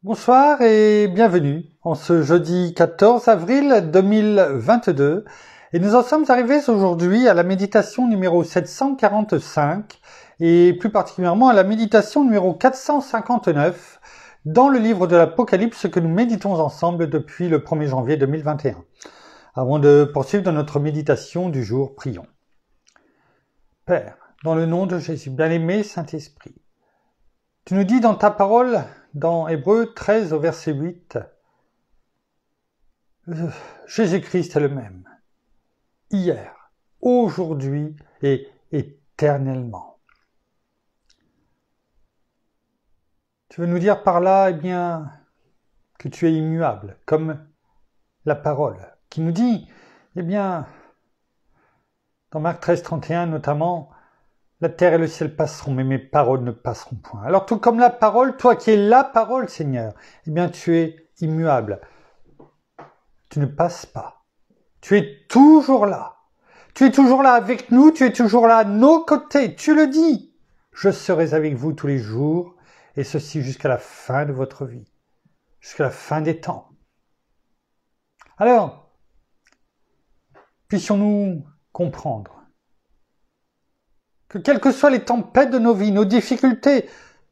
Bonsoir et bienvenue en ce jeudi 14 avril 2022 et nous en sommes arrivés aujourd'hui à la méditation numéro 745 et plus particulièrement à la méditation numéro 459 dans le livre de l'Apocalypse que nous méditons ensemble depuis le 1er janvier 2021. Avant de poursuivre dans notre méditation du jour, prions. Père, dans le nom de Jésus, bien-aimé Saint-Esprit, tu nous dis dans ta parole, dans Hébreux 13 au verset 8, Jésus-Christ est le même, hier, aujourd'hui et éternellement. Tu veux nous dire par là, que tu es immuable, comme la parole, qui nous dit, dans Marc 13, 31 notamment, la terre et le ciel passeront, mais mes paroles ne passeront point. Alors tout comme la parole, toi qui es la parole, Seigneur, tu es immuable. Tu ne passes pas. Tu es toujours là. Tu es toujours là avec nous, tu es toujours là à nos côtés. Tu le dis. Je serai avec vous tous les jours, et ceci jusqu'à la fin de votre vie, jusqu'à la fin des temps. Alors, puissions-nous comprendre que quelles que soient les tempêtes de nos vies, nos difficultés,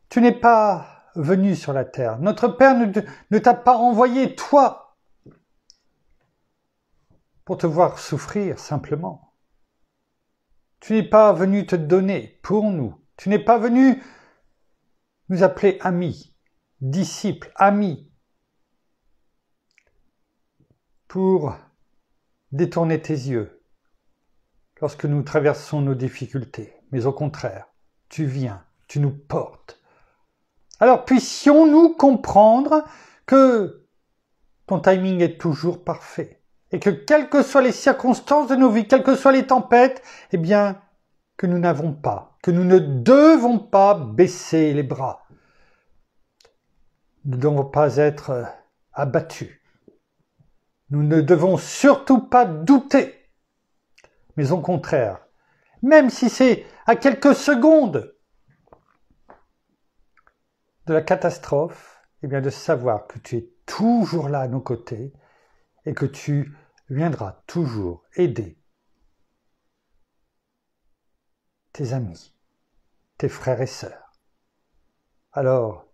tu n'es pas venu sur la terre. Notre Père ne t'a pas envoyé, toi, pour te voir souffrir simplement. Tu n'es pas venu te donner pour nous. Tu n'es pas venu nous appeler amis, disciples, amis, pour détourner tes yeux lorsque nous traversons nos difficultés. Mais au contraire, tu viens, tu nous portes. Alors puissions-nous comprendre que ton timing est toujours parfait et que quelles que soient les circonstances de nos vies, quelles que soient les tempêtes, que nous n'avons pas, que nous ne devons pas baisser les bras. Nous ne devons pas être abattus. Nous ne devons surtout pas douter. Mais au contraire, même si c'est à quelques secondes de la catastrophe, de savoir que tu es toujours là à nos côtés et que tu viendras toujours aider tes amis, tes frères et sœurs. Alors,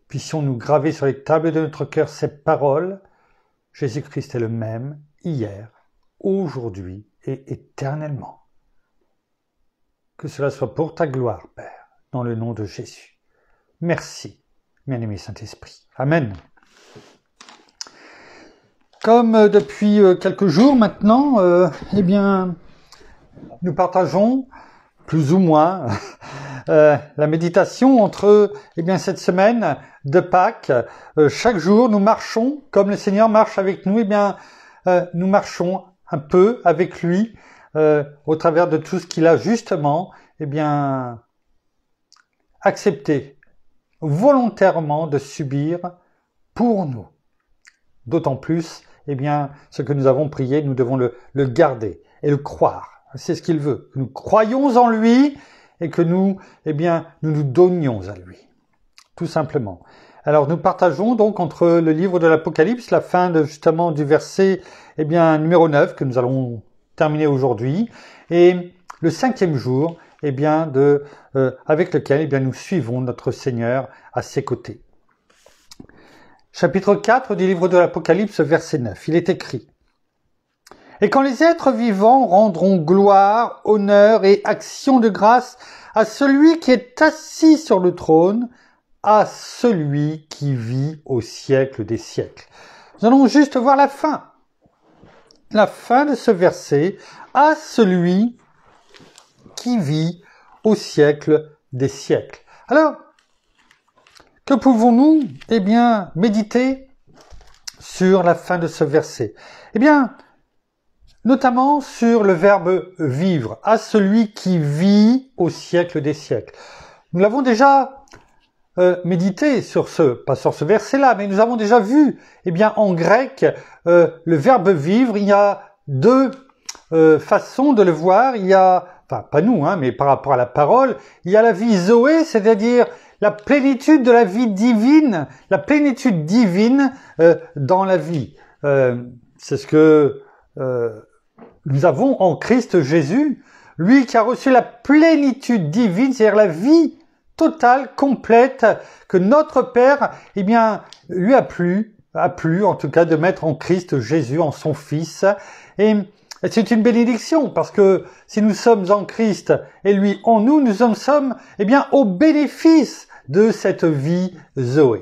puissions-nous graver sur les tables de notre cœur ces paroles, Jésus-Christ est le même, hier, aujourd'hui et éternellement. Que cela soit pour ta gloire, Père, dans le nom de Jésus. Merci, bien-aimé Saint-Esprit. Amen. Comme depuis quelques jours maintenant, nous partageons plus ou moins la méditation entre cette semaine de Pâques. Chaque jour, nous marchons comme le Seigneur marche avec nous. Nous marchons un peu avec lui au travers de tout ce qu'il a justement accepté volontairement de subir pour nous. D'autant plus, ce que nous avons prié, nous devons le garder et le croire. C'est ce qu'il veut. Que nous croyons en lui et que nous nous donnions à lui. Tout simplement. Alors nous partageons donc entre le livre de l'Apocalypse, la fin justement du verset numéro 9 que nous allons terminer aujourd'hui, et le 5e jour avec lequel nous suivons notre Seigneur à ses côtés. Chapitre 4 du livre de l'Apocalypse, verset 9, il est écrit: Et quand les êtres vivants rendront gloire, honneur et action de grâce à celui qui est assis sur le trône, à celui qui vit au siècle des siècles. Nous allons juste voir la fin de ce verset, à celui qui vit au siècle des siècles. Alors, que pouvons-nous méditer sur la fin de ce verset? Notamment sur le verbe vivre, à celui qui vit au siècle des siècles. Nous l'avons déjà médité pas sur ce verset-là, mais nous avons déjà vu, en grec, le verbe vivre, il y a deux façons de le voir. Il y a, pas nous, mais par rapport à la parole, il y a la vie Zoé, c'est-à-dire la plénitude de la vie divine, la plénitude divine dans la vie. C'est ce que nous avons en Christ Jésus, lui qui a reçu la plénitude divine, c'est-à-dire la vie totale, complète, que notre Père, eh bien, lui a plu en tout cas de mettre en Christ Jésus, en son Fils. Et c'est une bénédiction, parce que si nous sommes en Christ et lui en nous, nous sommes, eh bien, au bénéfice de cette vie Zoé.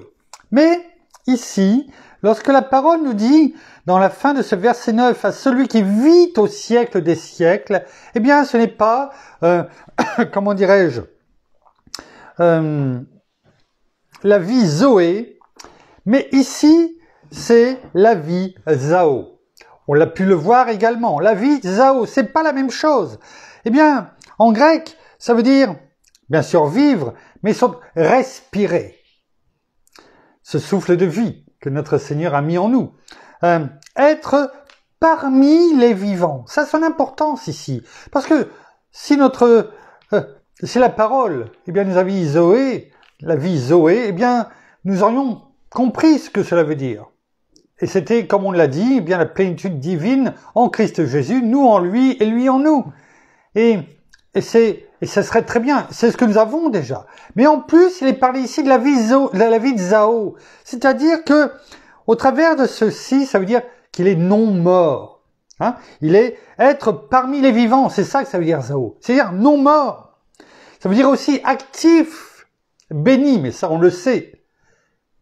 Mais ici, lorsque la parole nous dit, dans la fin de ce verset 9, à celui qui vit au siècle des siècles, eh bien, ce n'est pas, comment dirais-je, la vie Zoé, mais ici, c'est la vie Zao. On l'a pu le voir également. La vie Zao, c'est pas la même chose. Eh bien, en grec, ça veut dire, bien sûr, vivre, mais respirer. Ce souffle de vie que notre Seigneur a mis en nous. Être parmi les vivants. Ça a son importance ici. Parce que si c'est la parole, eh bien, nous avions Zoé, la vie Zoé, eh bien, nous aurions compris ce que cela veut dire. Et c'était, comme on l'a dit, eh bien, la plénitude divine en Christ Jésus, nous en lui et lui en nous. Et ça serait très bien. C'est ce que nous avons déjà. Mais en plus, il est parlé ici de la vie de Zao. C'est-à-dire que, au travers de ceci, ça veut dire qu'il est non mort. Hein? Il est être parmi les vivants. C'est ça que ça veut dire Zao. C'est-à-dire non mort. Ça veut dire aussi actif, béni, mais ça on le sait,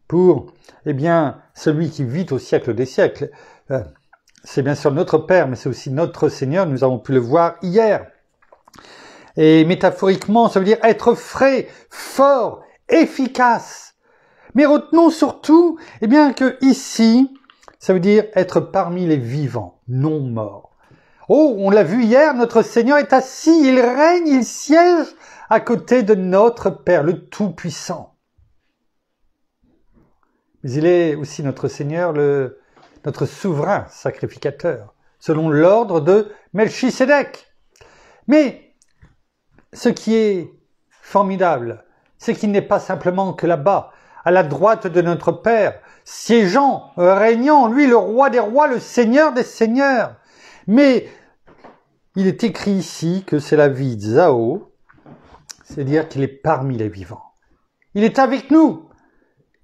pour, eh bien, celui qui vit au siècle des siècles. C'est bien sûr notre Père, mais c'est aussi notre Seigneur, nous avons pu le voir hier. Et métaphoriquement, ça veut dire être frais, fort, efficace. Mais retenons surtout, eh bien, que ici, ça veut dire être parmi les vivants, non morts. Oh, on l'a vu hier, notre Seigneur est assis, il règne, il siège à côté de notre Père, le Tout-Puissant. Mais il est aussi notre Seigneur, notre souverain sacrificateur, selon l'ordre de Melchisédek. Mais ce qui est formidable, c'est qu'il n'est pas simplement que là-bas, à la droite de notre Père, siégeant, régnant, lui le roi des rois, le Seigneur des seigneurs. Mais il est écrit ici que c'est la vie de Zao, c'est-à-dire qu'il est parmi les vivants. Il est avec nous.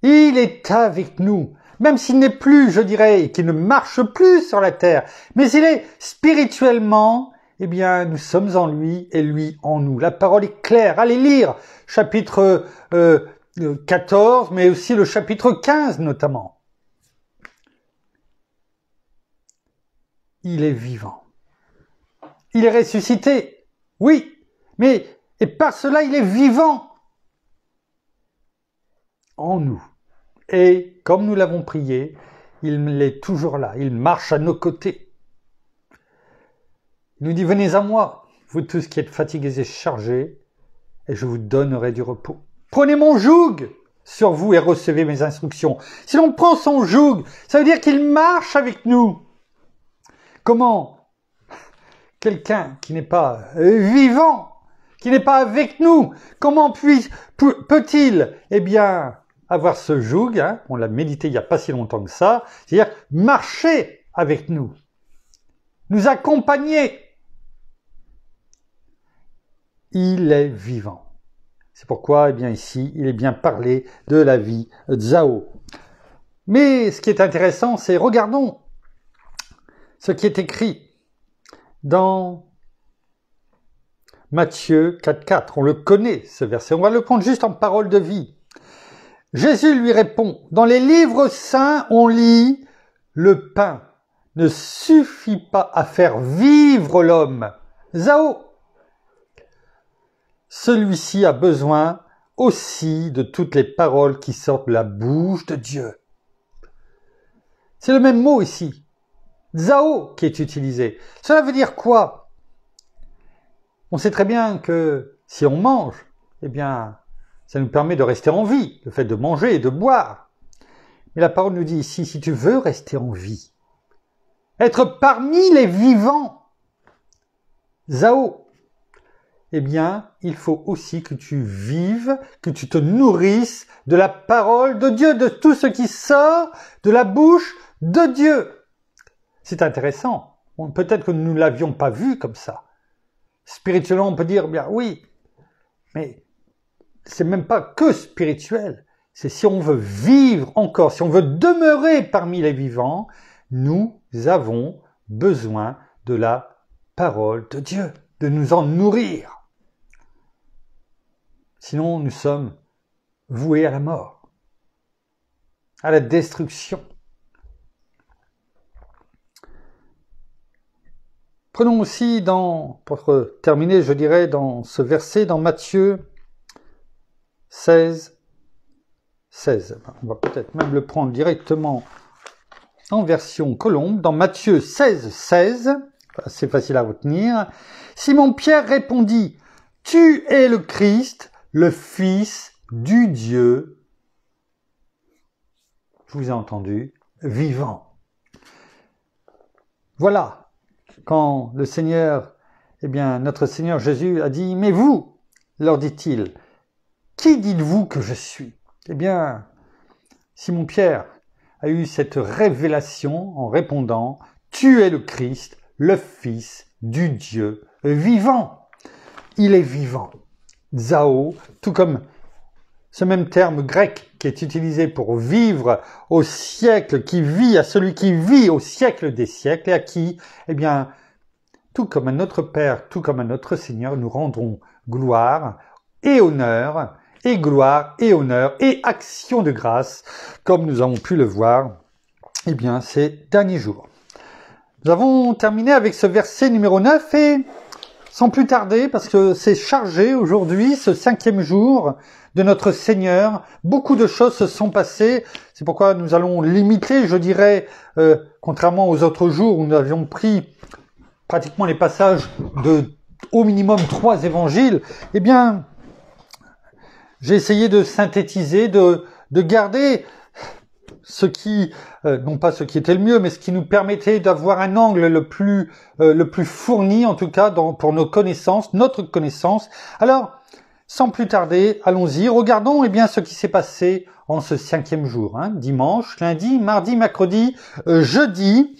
Il est avec nous. Même s'il n'est plus, je dirais, qu'il ne marche plus sur la terre, mais il est spirituellement, eh bien, nous sommes en lui et lui en nous. La parole est claire. Allez lire chapitre 14, mais aussi le chapitre 15 notamment. Il est vivant. Il est ressuscité. Oui, mais et par cela, il est vivant en nous. Et comme nous l'avons prié, il est toujours là. Il marche à nos côtés. Il nous dit, venez à moi, vous tous qui êtes fatigués et chargés, et je vous donnerai du repos. Prenez mon joug sur vous et recevez mes instructions. Si l'on prend son joug, ça veut dire qu'il marche avec nous. Comment quelqu'un qui n'est pas vivant, qui n'est pas avec nous, comment peut-il, eh bien, avoir ce joug, hein, on l'a médité il n'y a pas si longtemps que ça, c'est-à-dire marcher avec nous, nous accompagner. Il est vivant. C'est pourquoi, eh bien, ici, il est bien parlé de la vie Zao. Mais ce qui est intéressant, c'est regardons ce qui est écrit dans Matthieu 4,4. On le connaît, ce verset. On va le prendre juste en parole de vie. Jésus lui répond, dans les livres saints, on lit « Le pain ne suffit pas à faire vivre l'homme. » Zao. Celui-ci a besoin aussi de toutes les paroles qui sortent de la bouche de Dieu. C'est le même mot ici. Zao qui est utilisé. Cela veut dire quoi? On sait très bien que si on mange, eh bien, ça nous permet de rester en vie, le fait de manger et de boire. Mais la parole nous dit ici, si tu veux rester en vie, être parmi les vivants, Zao, eh bien, il faut aussi que tu vives, que tu te nourrisses de la parole de Dieu, de tout ce qui sort de la bouche de Dieu. C'est intéressant. Peut-être que nous ne l'avions pas vu comme ça. Spirituellement, on peut dire, bien oui, mais c'est même pas que spirituel. C'est si on veut vivre encore, si on veut demeurer parmi les vivants, nous avons besoin de la parole de Dieu, de nous en nourrir. Sinon, nous sommes voués à la mort, à la destruction. Prenons aussi pour terminer, je dirais, dans ce verset, dans Matthieu 16. On va peut-être même le prendre directement en version Colombe. Dans Matthieu 16, c'est facile à retenir. Simon-Pierre répondit, « Tu es le Christ, le Fils du Dieu. » Je vous ai entendu, vivant. Voilà. Quand le Seigneur, notre Seigneur Jésus a dit, « Mais vous, leur dit-il, qui dites-vous que je suis ?» Eh bien, Simon-Pierre a eu cette révélation en répondant, « Tu es le Christ, le Fils du Dieu vivant. » Il est vivant. Zao, tout comme ce même terme grec qui est utilisé pour vivre au siècle, qui vit à celui qui vit au siècle des siècles et à qui, tout comme à notre Père, tout comme à notre Seigneur, nous rendrons gloire et honneur, et gloire et honneur et action de grâce, comme nous avons pu le voir, ces derniers jours. Nous avons terminé avec ce verset numéro 9 et sans plus tarder, parce que c'est chargé aujourd'hui, ce 5e jour de notre Seigneur, beaucoup de choses se sont passées, c'est pourquoi nous allons limiter, je dirais, contrairement aux autres jours où nous avions pris pratiquement les passages de au minimum 3 évangiles, j'ai essayé de synthétiser, de garder ce qui, non pas ce qui était le mieux, mais ce qui nous permettait d'avoir un angle le plus fourni, en tout cas, pour nos connaissances, notre connaissance. Alors, sans plus tarder, allons-y, regardons ce qui s'est passé en ce 5e jour, dimanche, lundi, mardi, mercredi, jeudi.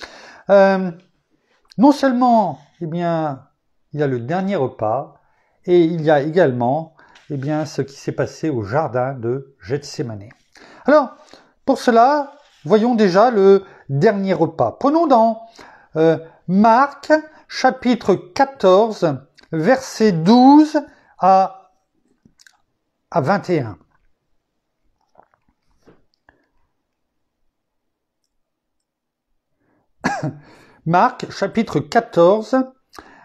Non seulement, il y a le dernier repas, et il y a également, ce qui s'est passé au jardin de Gethsémané. Alors, pour cela, voyons déjà le dernier repas. Prenons dans Marc, chapitre 14, versets 12 à 21. Marc, chapitre 14,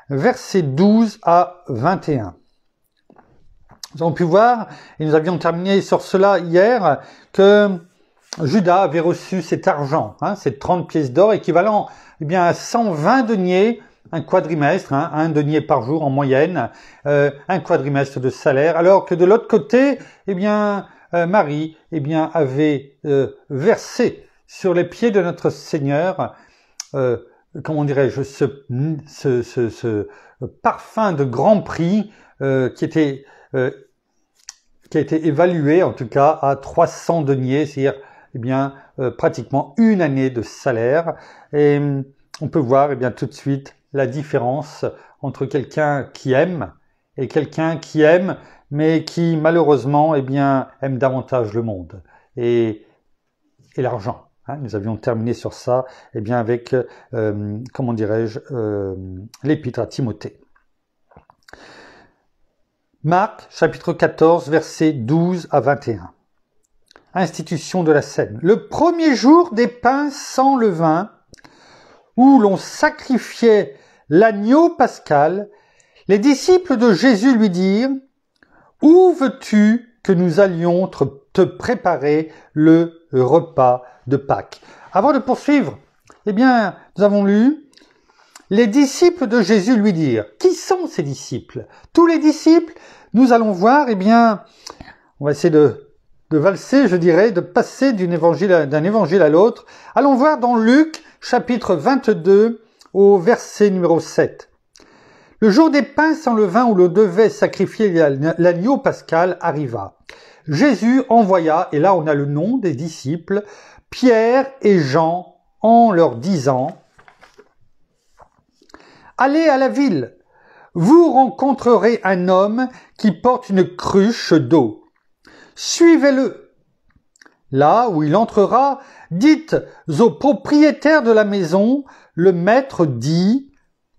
versets 12 à 21. Nous avons pu voir, et nous avions terminé sur cela hier, que Judas avait reçu cet argent, ces 30 pièces d'or, équivalent à 120 deniers, un quadrimestre, un denier par jour en moyenne, un quadrimestre de salaire, alors que de l'autre côté, Marie avait versé sur les pieds de notre Seigneur, comment dirais-je, ce parfum de grand prix qui a été évalué en tout cas à 300 deniers, c'est-à-dire pratiquement une année de salaire. Et on peut voir tout de suite la différence entre quelqu'un qui aime et quelqu'un qui aime, mais qui malheureusement aime davantage le monde et l'argent. Nous avions terminé sur ça avec, l'épître à Timothée. Marc, chapitre 14, versets 12 à 21. Institution de la scène. Le premier jour des pains sans levain, où l'on sacrifiait l'agneau pascal, les disciples de Jésus lui dirent, « Où veux-tu que nous allions te préparer le repas de Pâques ?» Avant de poursuivre, nous avons lu, les disciples de Jésus lui dirent, qui sont ces disciples? Tous les disciples, nous allons voir, on va essayer de valser, je dirais, de passer d'un évangile à l'autre. Allons voir dans Luc, chapitre 22, au verset numéro 7. Le jour des pains sans levain où l'on devait sacrifier l'agneau pascal arriva. Jésus envoya, et là on a le nom des disciples, Pierre et Jean, en leur disant « Allez à la ville, vous rencontrerez un homme qui porte une cruche d'eau. Suivez-le. Là où il entrera, dites au propriétaire de la maison, le maître dit,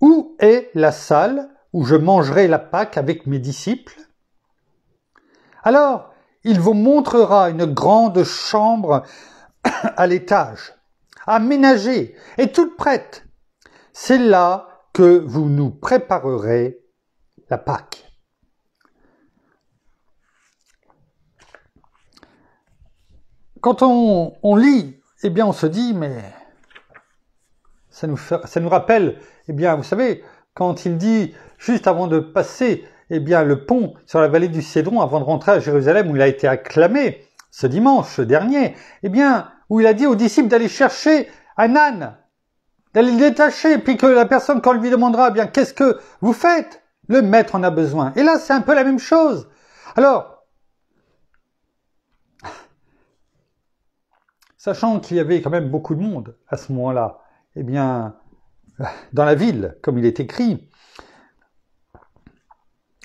où est la salle où je mangerai la Pâque avec mes disciples? Alors, il vous montrera une grande chambre à l'étage, aménagée et toute prête. C'est là que vous nous préparerez la Pâque. » Quand on lit, eh bien on se dit, mais ça nous rappelle, eh bien vous savez, quand il dit, juste avant de passer eh bien, le pont sur la vallée du Cédron, avant de rentrer à Jérusalem, où il a été acclamé ce dimanche dernier, eh bien, où il a dit aux disciples d'aller chercher un âne, d'aller le détacher, puis que la personne, quand on lui demandera, eh bien, qu'est-ce que vous faites? Le maître en a besoin. Et là, c'est un peu la même chose. Alors, sachant qu'il y avait quand même beaucoup de monde à ce moment-là, eh bien, dans la ville, comme il est écrit,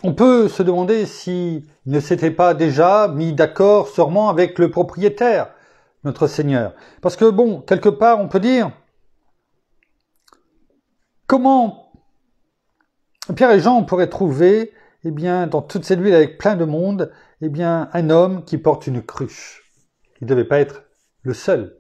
on peut se demander s'il ne s'était pas déjà mis d'accord sûrement avec le propriétaire, notre Seigneur. Parce que bon, quelque part, on peut dire, comment Pierre et Jean pourraient trouver, eh bien, dans toute cette ville avec plein de monde, eh bien, un homme qui porte une cruche. Il ne devait pas être le seul.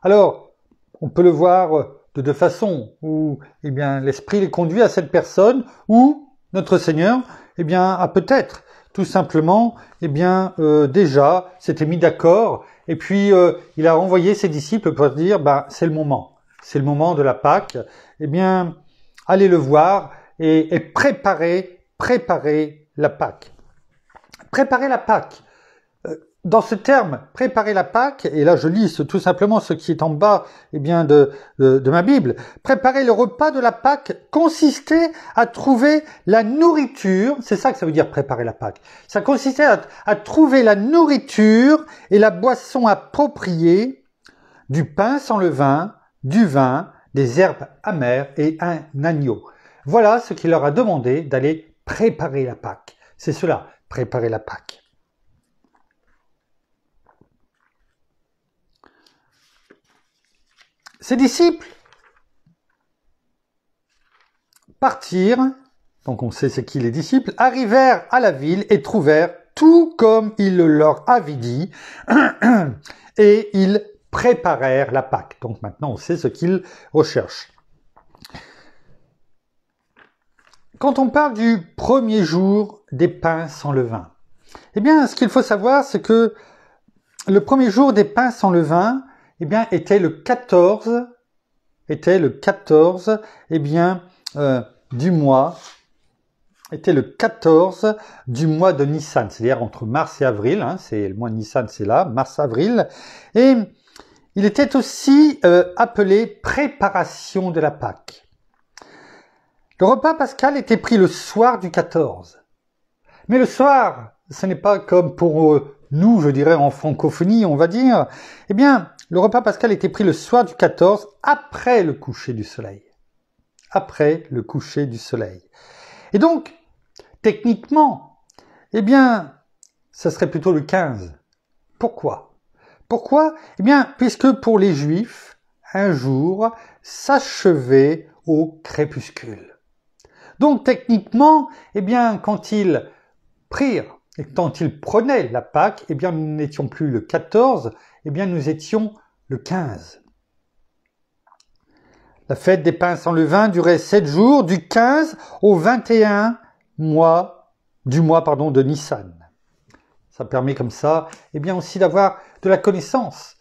Alors, on peut le voir de deux façons, où eh bien, l'Esprit les conduit à cette personne, ou notre Seigneur eh bien, a peut-être tout simplement eh bien, déjà s'était mis d'accord, et puis il a envoyé ses disciples pour dire c'est le moment de la Pâque, eh bien, allez le voir et préparer la Pâque. Préparer la Pâque. Dans ce terme, préparer la Pâque, et là je lis tout simplement ce qui est en bas eh bien, de ma Bible, préparer le repas de la Pâque consistait à trouver la nourriture, c'est ça que ça veut dire préparer la Pâque, ça consistait à trouver la nourriture et la boisson appropriée, du pain sans levain, du vin, des herbes amères et un agneau. Voilà ce qu'il leur a demandé d'aller préparer la Pâque. C'est cela, préparer la Pâque. Ses disciples partirent, donc on sait c'est qui les disciples, arrivèrent à la ville et trouvèrent tout comme il leur avait dit, et ils préparèrent la Pâque. Donc maintenant on sait ce qu'ils recherchent. Quand on parle du premier jour des pains sans levain, eh bien ce qu'il faut savoir c'est que le premier jour des pains sans levain eh bien, était le 14 eh bien, du mois de Nissan, c'est-à-dire entre mars et avril, c'est le mois de Nissan, c'est là, mars-avril, et il était aussi appelé préparation de la Pâque. Le repas pascal était pris le soir du 14. Mais le soir, ce n'est pas comme pour nous, je dirais en francophonie, on va dire, eh bien, le repas pascal était pris le soir du 14, après le coucher du soleil. Après le coucher du soleil. Et donc, techniquement, eh bien, ça serait plutôt le 15. Pourquoi? Pourquoi? Eh bien, puisque pour les Juifs, un jour s'achevait au crépuscule. Donc, techniquement, eh bien, quand ils prirent et quand ils prenaient la Pâque, eh bien, nous n'étions plus le 14, eh bien, nous étions le 15. La fête des pains sans levain durait 7 jours, du 15 au 21 du mois de Nissan. Ça permet comme ça, eh bien, aussi d'avoir de la connaissance.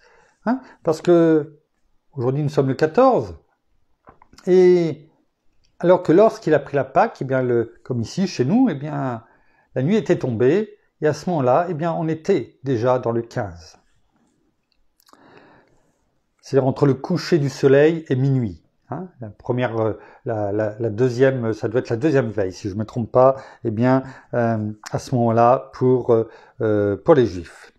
Parce que, aujourd'hui, nous sommes le 14. Et alors que lorsqu'il a pris la Pâque, eh bien, comme ici, chez nous, eh bien, la nuit était tombée, et à ce moment-là, eh bien, on était déjà dans le 15. C'est-à-dire entre le coucher du soleil et minuit. Hein, la première, la deuxième, ça doit être la deuxième veille, si je ne me trompe pas, eh bien, à ce moment-là, pour les Juifs.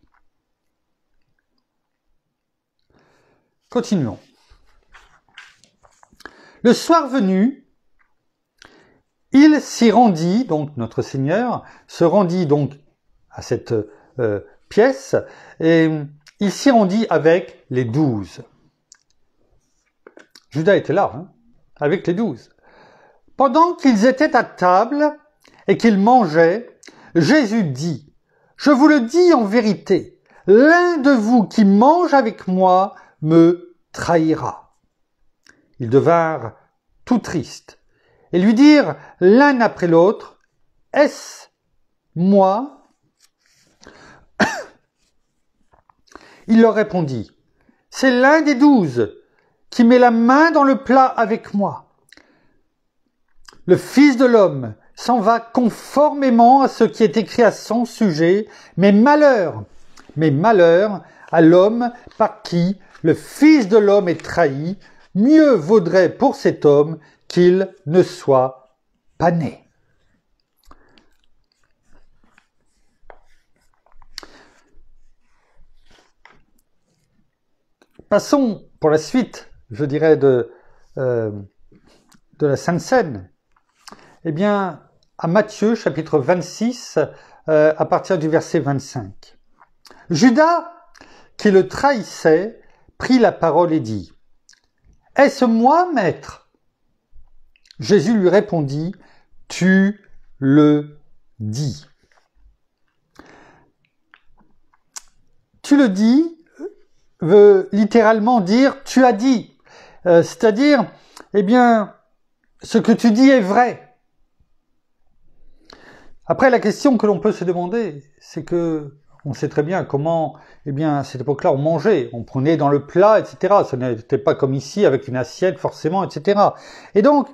Continuons. Le soir venu, il s'y rendit, donc notre Seigneur se rendit donc à cette pièce, et il s'y rendit avec les 12. Judas était là, hein, avec les 12. Pendant qu'ils étaient à table et qu'ils mangeaient, Jésus dit, « Je vous le dis en vérité, l'un de vous qui mange avec moi me trahira. » Ils devinrent tout tristes et lui dirent l'un après l'autre, « Est-ce moi ?» Il leur répondit, « C'est l'un des 12 qui met la main dans le plat avec moi. Le Fils de l'homme s'en va conformément à ce qui est écrit à son sujet, mais malheur à l'homme par qui le Fils de l'homme est trahi, mieux vaudrait pour cet homme qu'il ne soit pas né. » Passons pour la suite, je dirais, de la Sainte Seine. Eh bien, à Matthieu, chapitre 26, à partir du verset 25. Judas, qui le trahissait, prit la parole et dit, « Est-ce moi, maître ?» Jésus lui répondit, « Tu le dis. » Tu le dis veut littéralement dire « tu as dit ». C'est-à-dire, eh bien, ce que tu dis est vrai. Après, la question que l'on peut se demander, c'est que on sait très bien comment, eh bien, à cette époque-là, on mangeait, on prenait dans le plat, etc. Ce n'était pas comme ici, avec une assiette, forcément, etc. Et donc,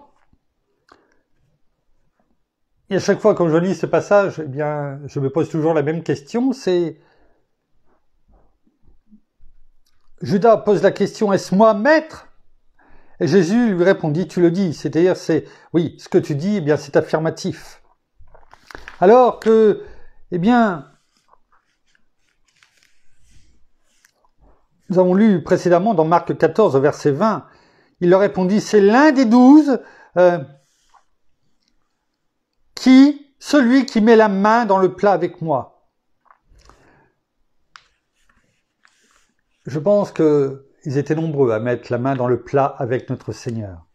et à chaque fois quand je lis ce passage, eh bien, je me pose toujours la même question, c'est Judas pose la question, est-ce moi, maître? Et Jésus lui répondit, tu le dis, c'est-à-dire, oui, ce que tu dis, eh bien, c'est affirmatif. Alors que, eh bien, nous avons lu précédemment dans Marc 14, verset 20, il leur répondit, c'est l'un des 12 celui qui met la main dans le plat avec moi. Je pense qu'ils étaient nombreux à mettre la main dans le plat avec notre Seigneur.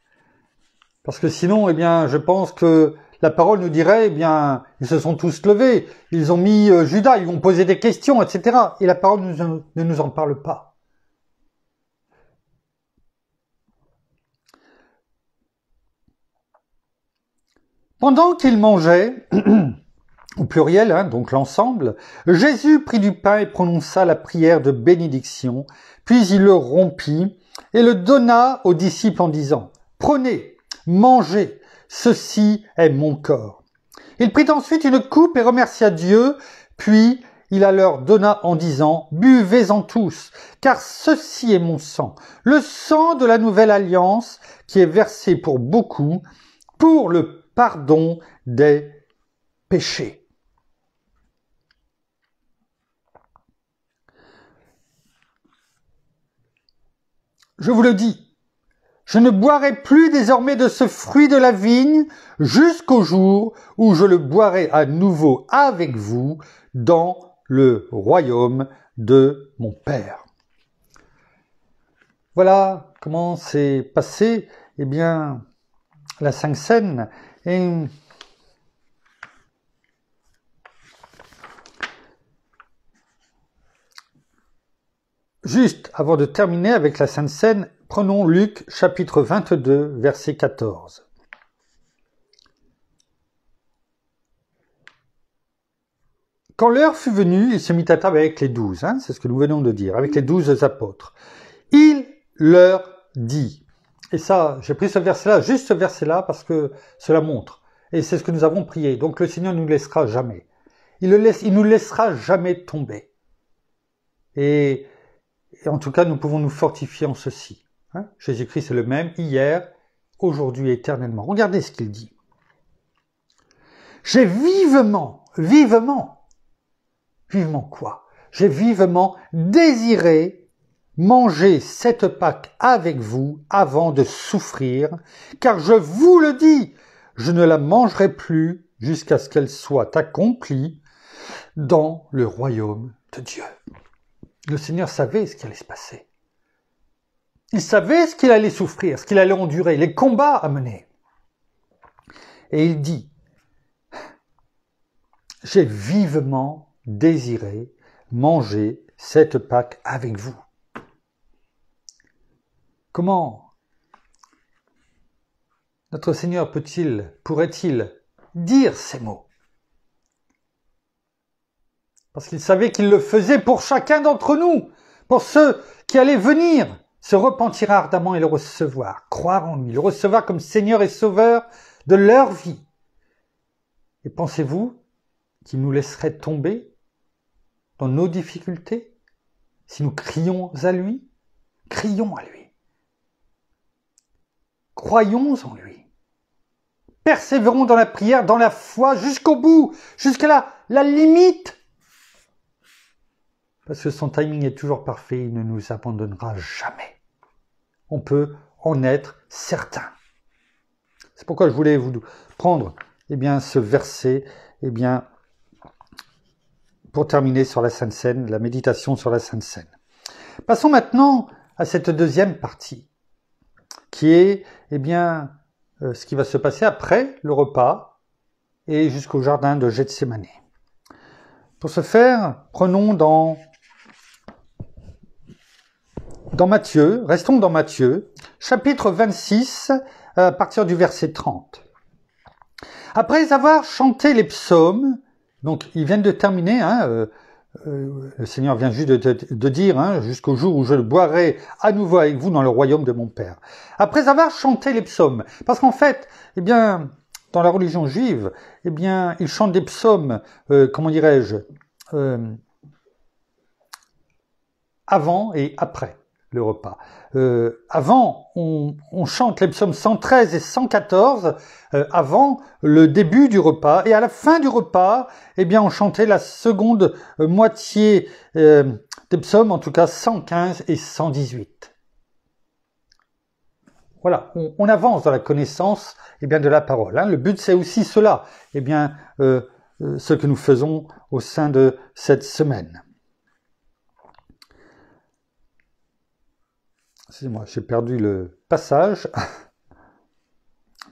Parce que sinon, eh bien, je pense que la parole nous dirait, eh bien, ils se sont tous levés, ils ont mis Judas, ils ont posé des questions, etc. Et la parole ne nous en parle pas. Pendant qu'ils mangeaient, au pluriel, hein, donc l'ensemble, Jésus prit du pain et prononça la prière de bénédiction, puis il le rompit et le donna aux disciples en disant, « Prenez, mangez, ceci est mon corps. » Il prit ensuite une coupe et remercia Dieu, puis il la leur donna en disant, « Buvez-en tous, car ceci est mon sang, le sang de la nouvelle alliance qui est versé pour beaucoup, pour le pardon des péchés. » Je vous le dis, je ne boirai plus désormais de ce fruit de la vigne jusqu'au jour où je le boirai à nouveau avec vous dans le royaume de mon Père. Voilà comment s'est passé, eh bien, la Sainte Seine. Et juste avant de terminer avec la Sainte Seine, prenons Luc chapitre 22, verset 14. Quand l'heure fut venue, il se mit à table avec les 12, hein, c'est ce que nous venons de dire, avec les 12 apôtres. Il leur dit, et ça, j'ai pris ce verset-là, juste ce verset-là, parce que cela montre, et c'est ce que nous avons prié, donc le Seigneur ne nous laissera jamais. Il nous laissera jamais tomber. Et en tout cas, nous pouvons nous fortifier en ceci. Hein? Jésus-Christ est le même hier, aujourd'hui, éternellement. Regardez ce qu'il dit. J'ai vivement quoi? J'ai vivement désiré manger cette Pâque avec vous avant de souffrir, car je vous le dis, je ne la mangerai plus jusqu'à ce qu'elle soit accomplie dans le royaume de Dieu. Le Seigneur savait ce qui allait se passer. Il savait ce qu'il allait souffrir, ce qu'il allait endurer, les combats à mener. Et il dit, j'ai vivement désiré manger cette Pâque avec vous. Comment notre Seigneur pourrait-il dire ces mots? Parce qu'il savait qu'il le faisait pour chacun d'entre nous, pour ceux qui allaient venir se repentir ardemment et le recevoir, croire en lui, le recevoir comme Seigneur et Sauveur de leur vie. Et pensez-vous qu'il nous laisserait tomber dans nos difficultés si nous crions à lui? Crions à lui. Croyons en lui. Persévérons dans la prière, dans la foi, jusqu'au bout, jusqu'à la limite. Parce que son timing est toujours parfait, il ne nous abandonnera jamais. On peut en être certain. C'est pourquoi je voulais vous prendre ce verset pour terminer sur la Sainte Seine, la méditation sur la Sainte Seine. Passons maintenant à cette deuxième partie, qui est ce qui va se passer après le repas et jusqu'au jardin de Gethsémani. Pour ce faire, prenons dans Matthieu, restons dans Matthieu, chapitre 26, à partir du verset 30. Après avoir chanté les psaumes, donc ils viennent de terminer, le Seigneur vient juste de dire, jusqu'au jour où je le boirai à nouveau avec vous dans le royaume de mon Père. Après avoir chanté les psaumes, parce qu'en fait, dans la religion juive, ils chantent des psaumes, avant et après le repas. Avant, on chante les psaumes 113 et 114 avant le début du repas, et à la fin du repas, on chantait la seconde moitié des psaumes, en tout cas 115 et 118. Voilà, on avance dans la connaissance de la parole. Le but, c'est aussi cela, ce que nous faisons au sein de cette semaine. Excusez-moi, j'ai perdu le passage, à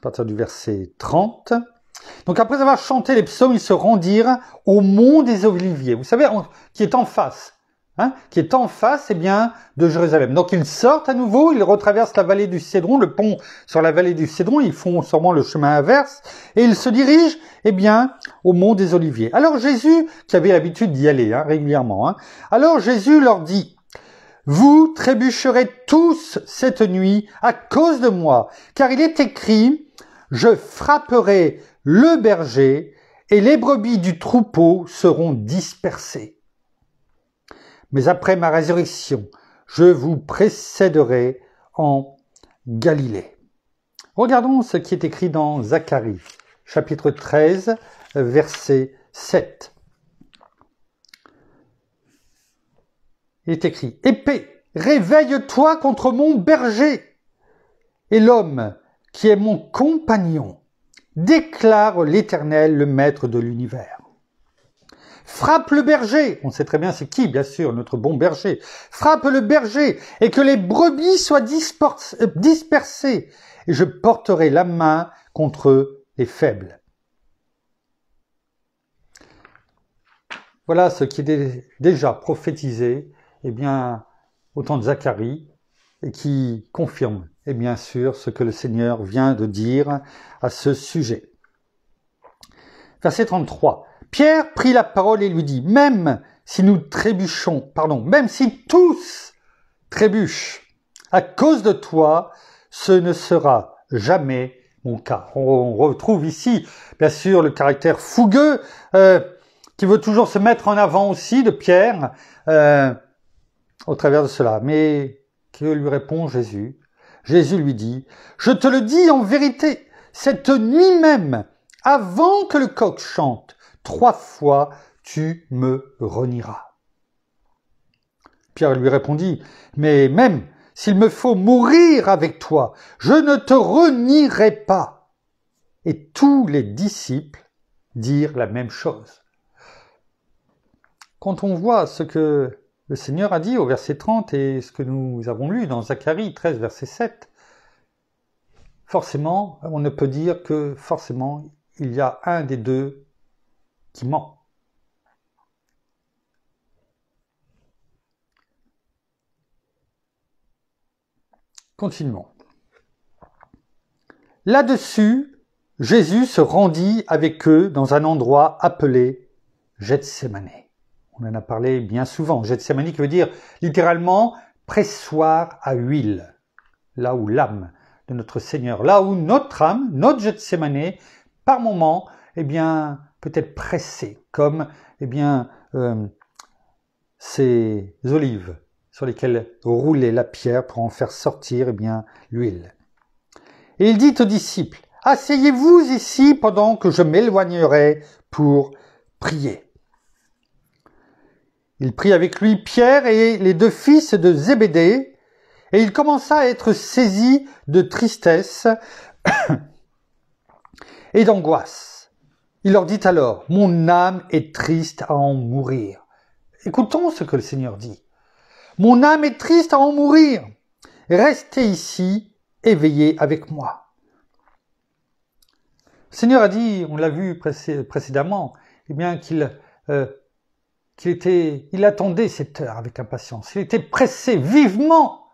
partir du verset 30. Donc après avoir chanté les psaumes, ils se rendirent au mont des Oliviers, vous savez, qui est en face, de Jérusalem. Donc ils sortent à nouveau, ils retraversent la vallée du Cédron, le pont sur la vallée du Cédron, ils font sûrement le chemin inverse, et ils se dirigent, au mont des Oliviers. Alors Jésus, qui avait l'habitude d'y aller régulièrement, alors Jésus leur dit, vous trébucherez tous cette nuit à cause de moi, car il est écrit, je frapperai le berger et les brebis du troupeau seront dispersées. Mais après ma résurrection, je vous précéderai en Galilée. Regardons ce qui est écrit dans Zacharie, chapitre 13, verset 7. Il est écrit, « Épée, réveille-toi contre mon berger, et l'homme qui est mon compagnon, déclare l'Éternel, le Maître de l'univers. Frappe le berger, on sait très bien c'est qui, bien sûr, notre bon berger, frappe le berger, et que les brebis soient dispersées, et je porterai la main contre les faibles. » Voilà ce qui est déjà prophétisé au temps de Zacharie, et qui confirme, et bien sûr, ce que le Seigneur vient de dire à ce sujet. Verset 33. Pierre prit la parole et lui dit, même si tous trébuchent à cause de toi, ce ne sera jamais mon cas. On retrouve ici, bien sûr, le caractère fougueux, qui veut toujours se mettre en avant aussi de Pierre, au travers de cela. Mais que lui répond Jésus? Jésus lui dit, « Je te le dis en vérité, cette nuit même, avant que le coq chante, 3 fois tu me renieras. » Pierre lui répondit, « Mais même s'il me faut mourir avec toi, je ne te renierai pas. » Et tous les disciples dirent la même chose. Quand on voit ce que le Seigneur a dit au verset 30 et ce que nous avons lu dans Zacharie 13, verset 7, forcément, on ne peut dire que forcément, il y a un des deux qui ment. Continuons. Là-dessus, Jésus se rendit avec eux dans un endroit appelé Gethsémane. On en a parlé bien souvent. Gethsémane qui veut dire littéralement pressoir à huile. Là où l'âme de notre Seigneur, là où notre âme, notre Gethsémane, par moment, peut être pressée, comme ces olives sur lesquelles roulait la pierre pour en faire sortir l'huile. Et il dit aux disciples, « Asseyez-vous ici pendant que je m'éloignerai pour prier. » Il prit avec lui Pierre et les 2 fils de Zébédée, et il commença à être saisi de tristesse et d'angoisse. Il leur dit alors, « Mon âme est triste à en mourir. » Écoutons ce que le Seigneur dit. « Mon âme est triste à en mourir. Restez ici et veillez avec moi. » Le Seigneur a dit, on l'a vu précédemment, qu'il attendait cette heure avec impatience. Il était pressé vivement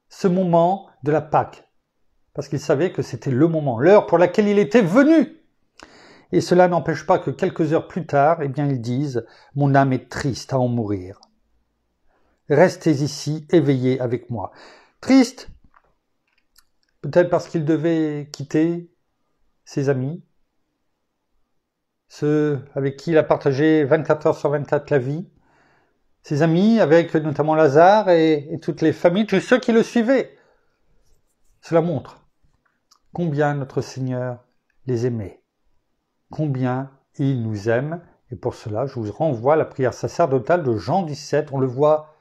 ce moment de la Pâque, parce qu'il savait que c'était le moment, l'heure pour laquelle il était venu. Et cela n'empêche pas que quelques heures plus tard, ils disent « Mon âme est triste à en mourir. Restez ici et veillez avec moi. » Triste, peut-être parce qu'il devait quitter ses amis, ceux avec qui il a partagé 24 heures sur 24 la vie, ses amis avec notamment Lazare et toutes les familles, tous ceux qui le suivaient. Cela montre combien notre Seigneur les aimait, combien il nous aime, et pour cela je vous renvoie à la prière sacerdotale de Jean 17, on le voit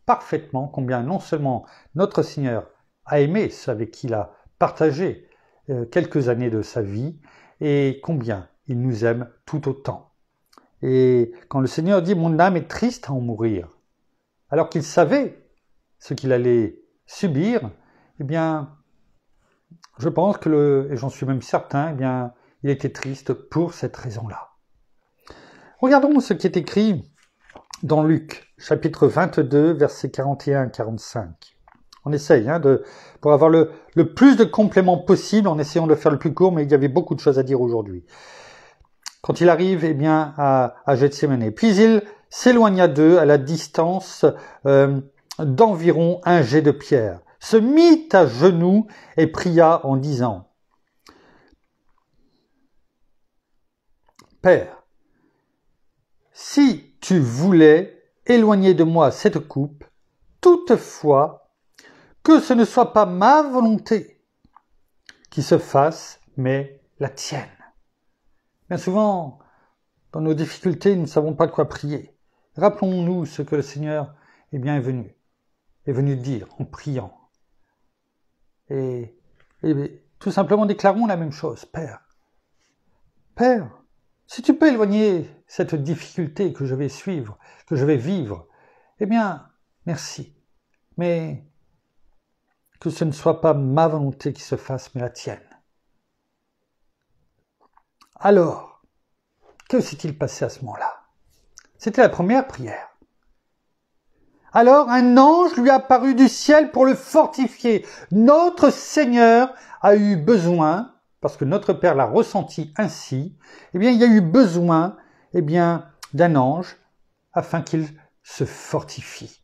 parfaitement combien non seulement notre Seigneur a aimé ceux avec qui il a partagé quelques années de sa vie, et combien il nous aime tout autant. Et quand le Seigneur dit « Mon âme est triste à en mourir », alors qu'il savait ce qu'il allait subir, je pense et j'en suis même certain, il était triste pour cette raison-là. Regardons ce qui est écrit dans Luc, chapitre 22, versets 41-45. On essaye pour avoir le plus de compléments possible, en essayant de faire le plus court, mais il y avait beaucoup de choses à dire aujourd'hui. Quand il arrive à Gethsémane, puis il s'éloigna d'eux à la distance d'environ 1 jet de pierre, se mit à genoux et pria en disant, « Père, si tu voulais éloigner de moi cette coupe, toutefois, que ce ne soit pas ma volonté qui se fasse, mais la tienne. » Bien souvent, dans nos difficultés, nous ne savons pas de quoi prier. Rappelons-nous ce que le Seigneur est venu dire en priant. Et tout simplement déclarons la même chose. Père, si tu peux éloigner cette difficulté que je vais suivre, que je vais vivre, merci. Mais que ce ne soit pas ma volonté qui se fasse, mais la tienne. Alors, que s'est-il passé à ce moment-là? C'était la première prière. Alors un ange lui apparut du ciel pour le fortifier. Notre Seigneur a eu besoin, parce que notre Père l'a ressenti ainsi, il y a eu besoin d'un ange afin qu'il se fortifie.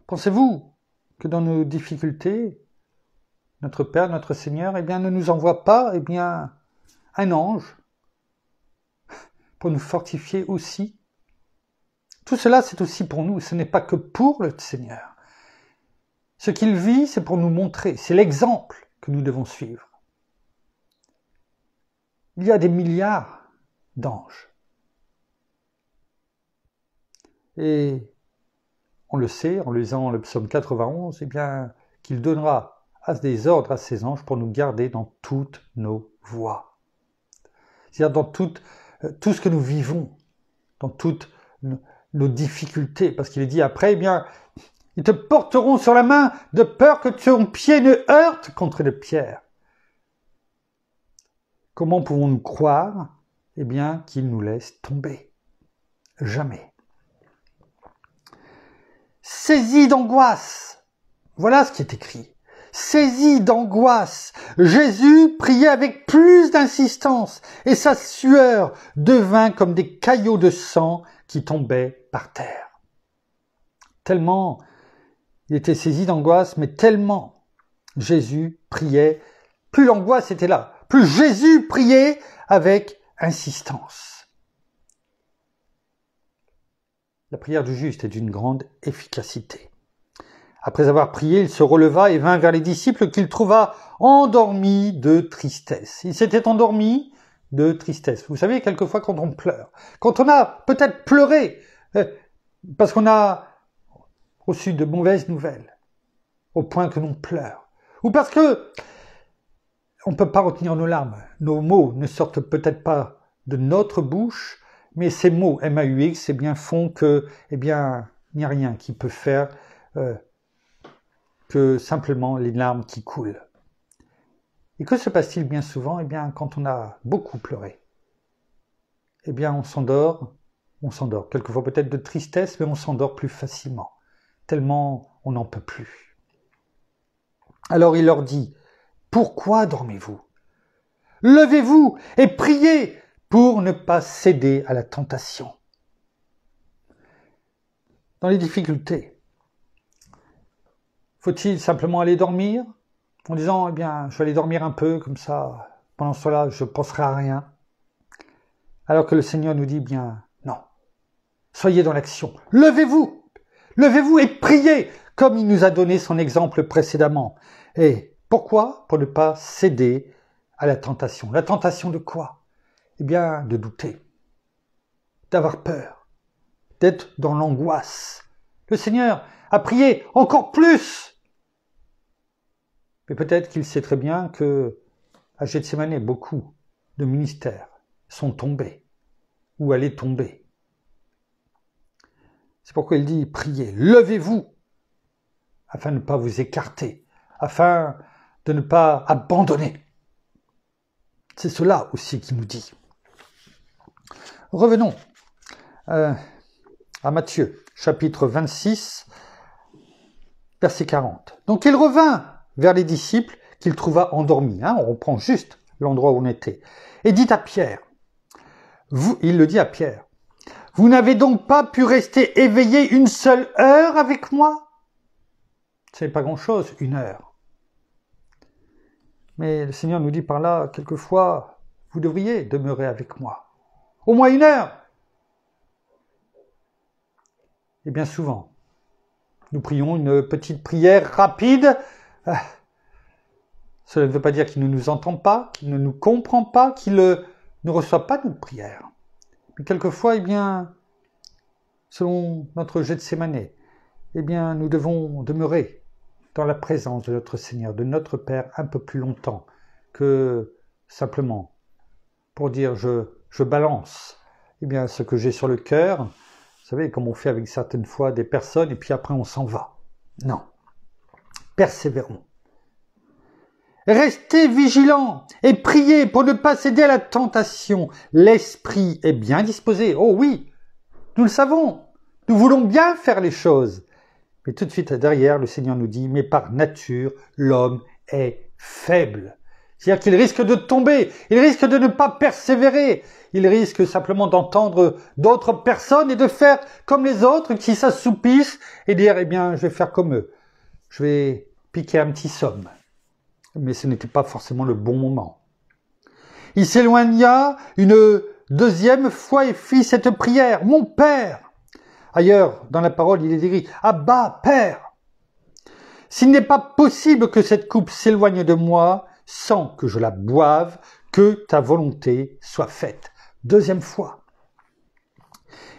Pensez-vous que dans nos difficultés, notre Père, notre Seigneur, ne nous envoie pas un ange pour nous fortifier aussi? Tout cela, c'est aussi pour nous, ce n'est pas que pour le Seigneur. Ce qu'il vit, c'est pour nous montrer, c'est l'exemple que nous devons suivre. Il y a des milliards d'anges. Et on le sait, en lisant le psaume 91, eh bien, qu'il donnera des ordres à ses anges pour nous garder dans toutes nos voies. C'est-à-dire dans tout ce que nous vivons, dans toutes nos difficultés. Parce qu'il est dit après, eh bien, ils te porteront sur la main de peur que ton pied ne heurte contre une pierre. Comment pouvons-nous croire, eh bien, qu'ils nous laissent tomber? Jamais. Saisi d'angoisse. Voilà ce qui est écrit. Saisi d'angoisse, Jésus priait avec plus d'insistance et sa sueur devint comme des caillots de sang qui tombaient par terre. Tellement il était saisi d'angoisse, mais tellement Jésus priait, plus l'angoisse était là, plus Jésus priait avec insistance. La prière du juste est d'une grande efficacité. Après avoir prié, il se releva et vint vers les disciples qu'il trouva endormis de tristesse. Il s'était endormi de tristesse. Vous savez, quelquefois quand on pleure, quand on a peut-être pleuré parce qu'on a reçu de mauvaises nouvelles, au point que l'on pleure, ou parce que on ne peut pas retenir nos larmes, nos mots ne sortent peut-être pas de notre bouche, mais ces mots M-A-U-X, eh bien, font que, eh bien, il n'y a rien qui peut faire que simplement les larmes qui coulent. Et que se passe-t-il bien souvent? Eh bien, quand on a beaucoup pleuré, eh bien, on s'endort, quelquefois peut-être de tristesse, mais on s'endort plus facilement, tellement on n'en peut plus. Alors il leur dit, pourquoi dormez-vous? Levez-vous et priez pour ne pas céder à la tentation. Dans les difficultés, faut-il simplement aller dormir en disant, eh bien, je vais aller dormir un peu, comme ça, pendant ce temps-là, je ne penserai à rien. Alors que le Seigneur nous dit, bien, non. Soyez dans l'action. Levez-vous et priez, comme il nous a donné son exemple précédemment. Et pourquoi? Pour ne pas céder à la tentation. La tentation de quoi? Eh bien, de douter, d'avoir peur, d'être dans l'angoisse. Le Seigneur a prié encore plus. Mais peut-être qu'il sait très bien que à Gethsémane, beaucoup de ministères sont tombés ou allaient tomber. C'est pourquoi il dit, priez, levez-vous, afin de ne pas vous écarter, afin de ne pas abandonner. C'est cela aussi qu'il nous dit. Revenons à Matthieu, chapitre 26, verset 40. Donc il revint vers les disciples qu'il trouva endormis. On reprend juste l'endroit où on était. Et dit à Pierre, il le dit à Pierre, vous n'avez donc pas pu rester éveillé une seule heure avec moi? Ce n'est pas grand-chose, une heure. Mais le Seigneur nous dit par là, quelquefois, vous devriez demeurer avec moi. Au moins une heure. Et bien souvent, nous prions une petite prière rapide. Cela ne veut pas dire qu'il ne nous entend pas, qu'il ne nous comprend pas, qu'il ne reçoit pas notre prière. Mais quelquefois, eh bien, selon notre Gethsémane, eh bien, nous devons demeurer dans la présence de notre Seigneur, de notre Père, un peu plus longtemps que simplement pour dire je balance eh bien, ce que j'ai sur le cœur. Vous savez, comme on fait avec certaines fois des personnes, et puis après on s'en va. Non. Persévérons. Restez vigilants et priez pour ne pas céder à la tentation. L'esprit est bien disposé. Oh oui, nous le savons. Nous voulons bien faire les choses. Mais tout de suite derrière, le Seigneur nous dit, mais par nature, l'homme est faible. C'est-à-dire qu'il risque de tomber, il risque de ne pas persévérer, il risque simplement d'entendre d'autres personnes et de faire comme les autres qui s'assoupissent et dire, eh bien, je vais faire comme eux. Je vais piquer un petit somme. Mais ce n'était pas forcément le bon moment. Il s'éloigna une deuxième fois et fit cette prière. Mon Père. Ailleurs, dans la parole, il est écrit, Abba, Père. s'il n'est pas possible que cette coupe s'éloigne de moi sans que je la boive, que ta volonté soit faite. Deuxième fois.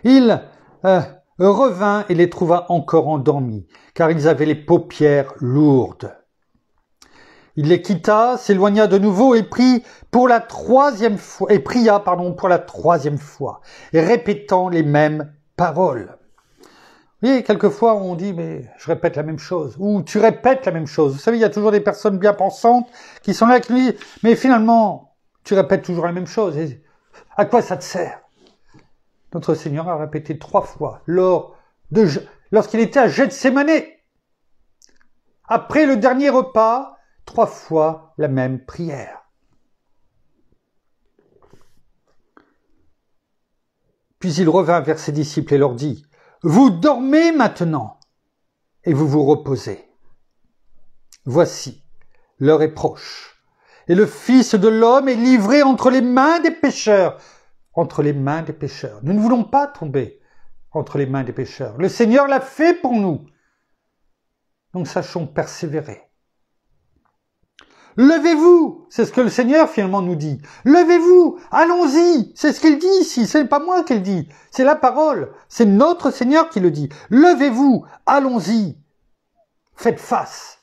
Il revint et les trouva encore endormis, car ils avaient les paupières lourdes. Il les quitta, s'éloigna de nouveau et pria pour la troisième fois, et répétant les mêmes paroles. Vous voyez, quelquefois on dit, mais je répète la même chose, ou tu répètes la même chose. Vous savez, il y a toujours des personnes bien pensantes qui sont là, qui nous disent, mais finalement, tu répètes toujours la même chose. Et à quoi ça te sert? Notre Seigneur a répété 3 fois lorsqu'il était à Gethsémani. Après le dernier repas, 3 fois la même prière. Puis il revint vers ses disciples et leur dit, « Vous dormez maintenant et vous vous reposez. Voici, l'heure est proche, et le Fils de l'homme est livré entre les mains des pécheurs. » Entre les mains des pécheurs. Nous ne voulons pas tomber entre les mains des pécheurs. Le Seigneur l'a fait pour nous. Donc sachons persévérer. Levez-vous, c'est ce que le Seigneur finalement nous dit. Levez-vous, allons-y, c'est ce qu'il dit ici, ce n'est pas moi qui le dis, c'est la parole, c'est notre Seigneur qui le dit. Levez-vous, allons-y, faites face,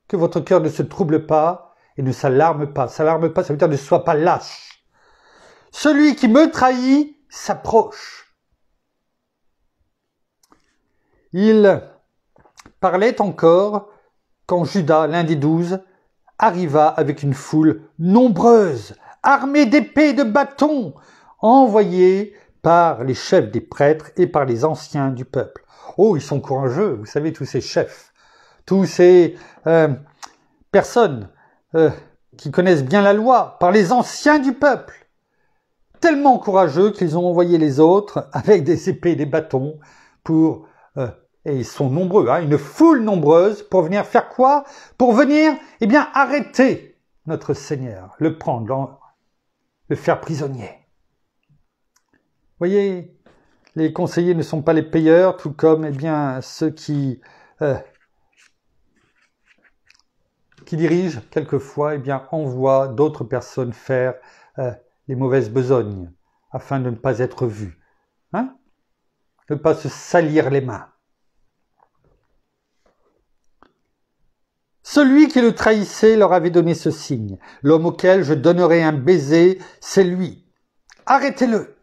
que votre cœur ne se trouble pas et ne s'alarme pas. S'alarme pas, ça veut dire ne sois pas lâche. Celui qui me trahit s'approche. Il parlait encore quand Judas, l'un des 12, arriva avec une foule nombreuse, armée d'épées et de bâtons, envoyés par les chefs des prêtres et par les anciens du peuple. Oh, ils sont courageux, vous savez, tous ces chefs, tous ces personnes qui connaissent bien la loi, par les anciens du peuple. Tellement courageux qu'ils ont envoyé les autres avec des épées et des bâtons et ils sont nombreux, une foule nombreuse pour venir faire quoi? Pour venir, arrêter notre Seigneur, le prendre, le faire prisonnier. Vous voyez, les conseillers ne sont pas les payeurs, tout comme, ceux qui dirigent, quelquefois, envoient d'autres personnes faire les mauvaises besognes, afin de ne pas être vus, ne pas se salir les mains. Celui qui le trahissait leur avait donné ce signe. L'homme auquel je donnerai un baiser, c'est lui. Arrêtez-le.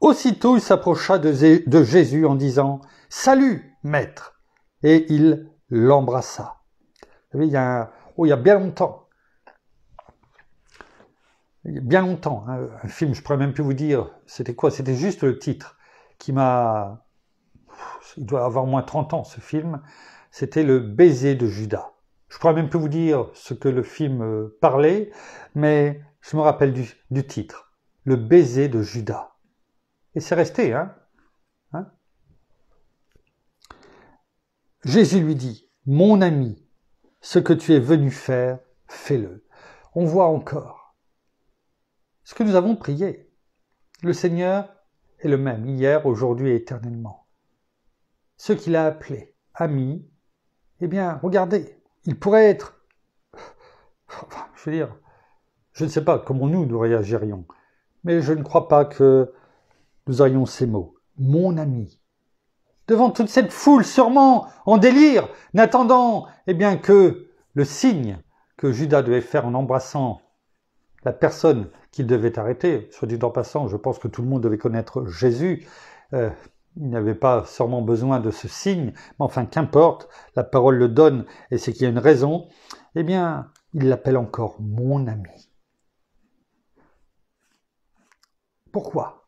Aussitôt il s'approcha de Jésus en disant « Salut, maître !» et il l'embrassa. Vous savez, il y a bien longtemps, un film, je pourrais même plus vous dire, c'était quoi? C'était juste le titre qui m'a... Il doit avoir au moins 30 ans ce film, c'était Le baiser de Judas. Je pourrais même plus vous dire ce que le film parlait, mais je me rappelle du titre, Le baiser de Judas. Et c'est resté, Jésus lui dit, « Mon ami, ce que tu es venu faire, fais-le. » On voit encore ce que nous avons prié. Le Seigneur est le même, hier, aujourd'hui et éternellement. Ce qu'il a appelé amis, regardez, il pourrait être, je ne sais pas comment nous réagirions, mais je ne crois pas que nous aurions ces mots. Mon ami. Devant toute cette foule, sûrement en délire, n'attendant, que le signe que Judas devait faire en embrassant la personne qu'il devait arrêter. Soit dit en passant, je pense que tout le monde devait connaître Jésus. Il n'avait pas sûrement besoin de ce signe, mais enfin, qu'importe, la parole le donne, et c'est qu'il y a une raison. Il l'appelle encore mon ami. Pourquoi?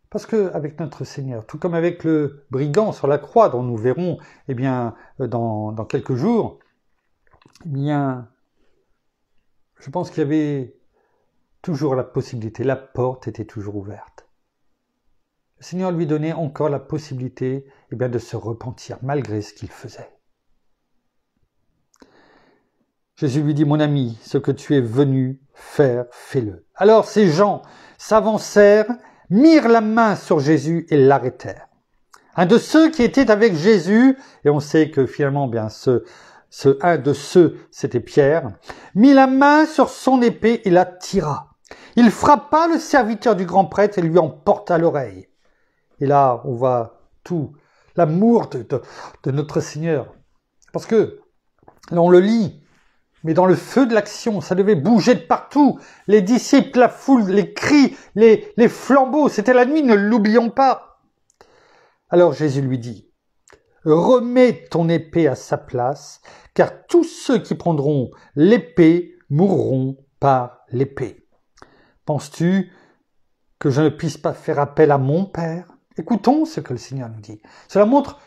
Parce que avec notre Seigneur, tout comme avec le brigand sur la croix, dont nous verrons dans quelques jours, je pense qu'il y avait toujours la possibilité, la porte était toujours ouverte. Le Seigneur lui donnait encore la possibilité de se repentir malgré ce qu'il faisait. Jésus lui dit, mon ami, ce que tu es venu faire, fais-le. Alors ces gens s'avancèrent, mirent la main sur Jésus et l'arrêtèrent. un de ceux qui étaient avec Jésus, et on sait que finalement, bien, ce un de ceux, c'était Pierre, mit la main sur son épée et la tira. Il frappa le serviteur du grand prêtre et lui en porta l'oreille. Et là, on voit tout l'amour de notre Seigneur. Parce que, là, on le lit, mais dans le feu de l'action, ça devait bouger de partout. Les disciples, la foule, les cris, les flambeaux, c'était la nuit, ne l'oublions pas. Alors Jésus lui dit, « Remets ton épée à sa place, car tous ceux qui prendront l'épée mourront par l'épée. Penses-tu que je ne puisse pas faire appel à mon Père ?» Écoutons ce que le Seigneur nous dit. Cela montre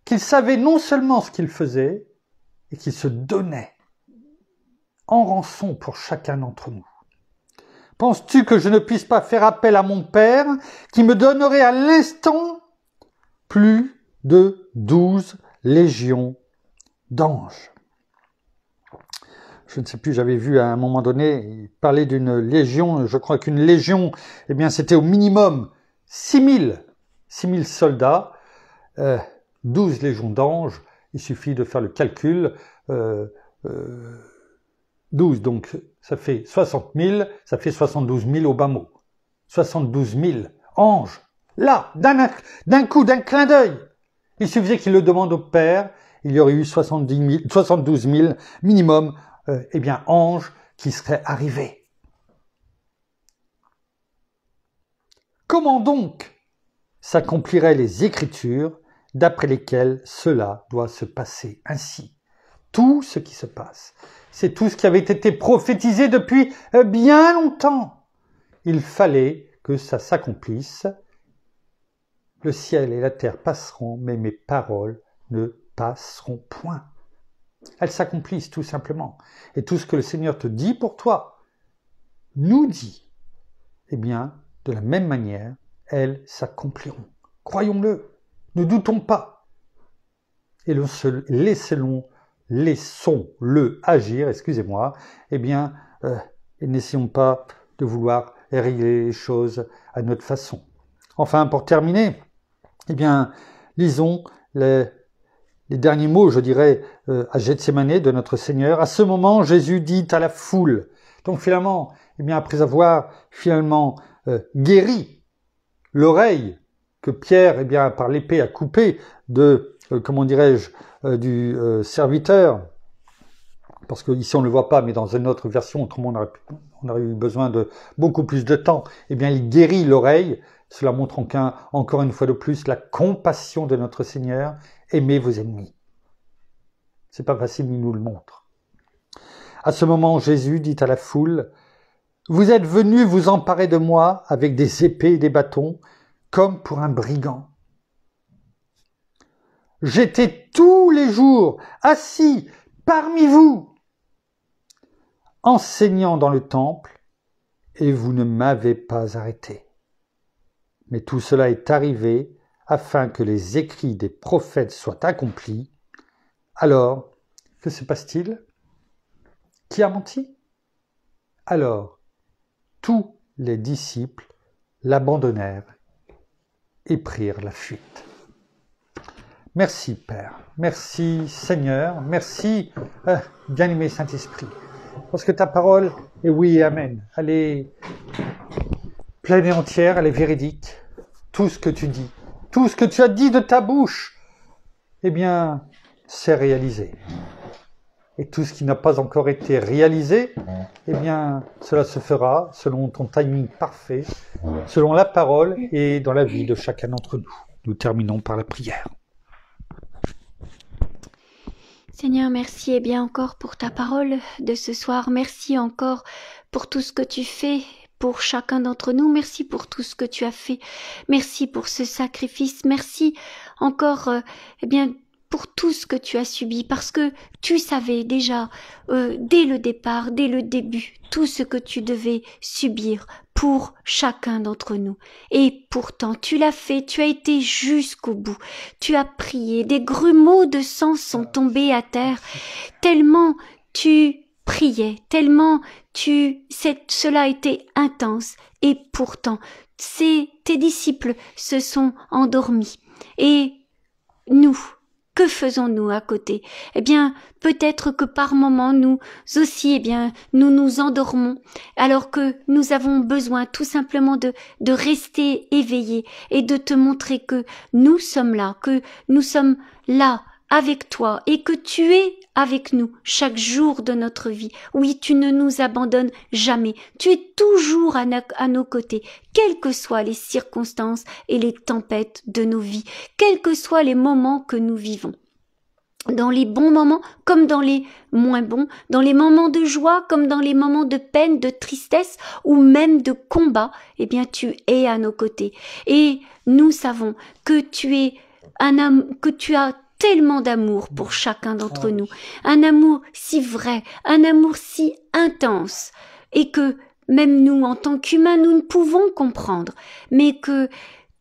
qu'il savait non seulement ce qu'il faisait, et qu'il se donnait en rançon pour chacun d'entre nous. Penses-tu que je ne puisse pas faire appel à mon Père, qui me donnerait à l'instant plus de 12 légions d'anges? Je ne sais plus, j'avais vu à un moment donné parler d'une légion, je crois qu'une légion, eh bien c'était au minimum 6000 soldats, 12 légions d'anges, il suffit de faire le calcul, 12, donc ça fait 60 000, ça fait 72 000 au bas mot. 72 000 anges, là, d'un coup, d'un clin d'œil. Il suffisait qu'il le demande au Père, il y aurait eu 72 000 minimum, eh bien, anges qui seraient arrivés. Comment donc s'accompliraient les Écritures d'après lesquelles cela doit se passer ainsi? Tout ce qui se passe, c'est tout ce qui avait été prophétisé depuis bien longtemps. Il fallait que ça s'accomplisse. Le ciel et la terre passeront, mais mes paroles ne passeront point. Elles s'accomplissent tout simplement. Et tout ce que le Seigneur te dit pour toi, nous dit, eh bien, de la même manière, elles s'accompliront. Croyons-le, ne doutons pas. Et laissons-le agir, excusez-moi, eh bien, et n'essayons pas de vouloir régler les choses à notre façon. Enfin, pour terminer, eh bien, lisons les derniers mots, je dirais, à Gethsémanée de notre Seigneur. À ce moment, Jésus dit à la foule. Donc finalement, eh bien, après avoir finalement guéri l'oreille que Pierre, eh bien, par l'épée a coupée de, comment dirais-je, du serviteur, parce que ici on ne le voit pas, mais dans une autre version, autrement on aurait eu besoin de beaucoup plus de temps, eh bien, il guérit l'oreille. Cela montre encore une fois de plus la compassion de notre Seigneur. Aimez vos ennemis. C'est pas facile, mais il nous le montre. À ce moment, Jésus dit à la foule, « Vous êtes venus vous emparer de moi avec des épées et des bâtons, comme pour un brigand. J'étais tous les jours assis parmi vous, enseignant dans le temple, et vous ne m'avez pas arrêté. Mais tout cela est arrivé afin que les écrits des prophètes soient accomplis. Alors, que se passe-t-il? Qui a menti? Alors, tous les disciples l'abandonnèrent et prirent la fuite. » Merci Père, merci Seigneur, merci bien-aimé Saint-Esprit, parce que ta parole est oui et amen, elle est pleine et entière, elle est véridique. Tout ce que tu dis, tout ce que tu as dit de ta bouche, eh bien, c'est réalisé. Et tout ce qui n'a pas encore été réalisé, eh bien, cela se fera selon ton timing parfait, selon la parole et dans la vie de chacun d'entre nous. Nous terminons par la prière. Seigneur, merci et bien encore pour ta parole de ce soir. Merci encore pour tout ce que tu fais pour chacun d'entre nous. Merci pour tout ce que tu as fait. Merci pour ce sacrifice. Merci encore, eh bien, pour tout ce que tu as subi, parce que tu savais déjà, dès le départ, dès le début, tout ce que tu devais subir pour chacun d'entre nous. Et pourtant, tu l'as fait, tu as été jusqu'au bout. Tu as prié, des grumeaux de sang sont tombés à terre, tellement tu priais, tellement cela était intense. Et pourtant, tes disciples se sont endormis. Et nous, que faisons-nous à côté? Eh bien, peut-être que par moments, nous aussi, eh bien, nous nous endormons, alors que nous avons besoin tout simplement de rester éveillés et de te montrer que nous sommes là avec toi et que tu es avec nous chaque jour de notre vie. Oui, tu ne nous abandonnes jamais. Tu es toujours à nos côtés, quelles que soient les circonstances et les tempêtes de nos vies, quels que soient les moments que nous vivons. Dans les bons moments comme dans les moins bons, dans les moments de joie comme dans les moments de peine, de tristesse ou même de combat, eh bien tu es à nos côtés. Et nous savons que tu as tellement d'amour pour chacun d'entre nous, un amour si vrai, un amour si intense, et que même nous, en tant qu'humains, nous ne pouvons comprendre, mais que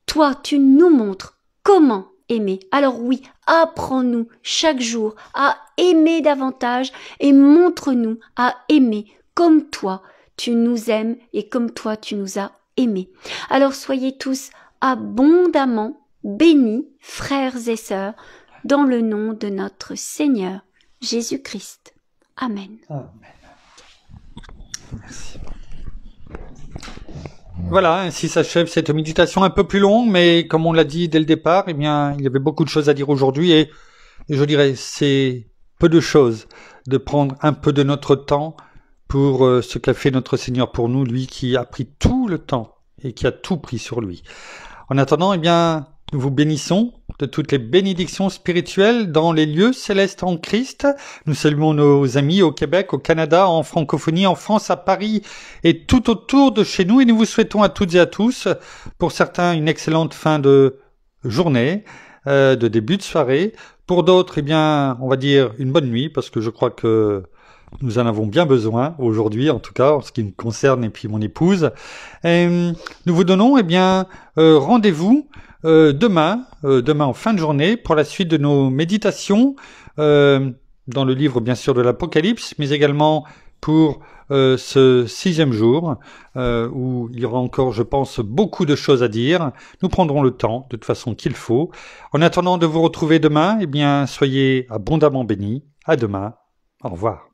toi, tu nous montres comment aimer. Alors oui, apprends-nous chaque jour à aimer davantage et montre-nous à aimer comme toi, tu nous aimes et comme toi, tu nous as aimés. Alors soyez tous abondamment bénis, frères et sœurs, dans le nom de notre Seigneur Jésus-Christ. Amen. Amen. Merci. Voilà, ainsi s'achève cette méditation un peu plus longue, mais comme on l'a dit dès le départ, eh bien, il y avait beaucoup de choses à dire aujourd'hui et je dirais, c'est peu de choses de prendre un peu de notre temps pour ce qu'a fait notre Seigneur pour nous, lui qui a pris tout le temps et qui a tout pris sur lui. En attendant, eh bien, nous vous bénissons de toutes les bénédictions spirituelles dans les lieux célestes en Christ. Nous saluons nos amis au Québec, au Canada, en francophonie, en France, à Paris et tout autour de chez nous. Et nous vous souhaitons à toutes et à tous, pour certains, une excellente fin de journée, de début de soirée. Pour d'autres, eh bien, on va dire une bonne nuit, parce que je crois que nous en avons bien besoin aujourd'hui, en tout cas, en ce qui me concerne et puis mon épouse. Et nous vous donnons, eh bien, rendez-vous demain en fin de journée pour la suite de nos méditations dans le livre, bien sûr, de l'Apocalypse, mais également pour ce 6e jour où il y aura encore, je pense, beaucoup de choses à dire. Nous prendrons le temps, de toute façon, qu'il faut. En attendant de vous retrouver demain, eh bien, soyez abondamment bénis. À demain. Au revoir.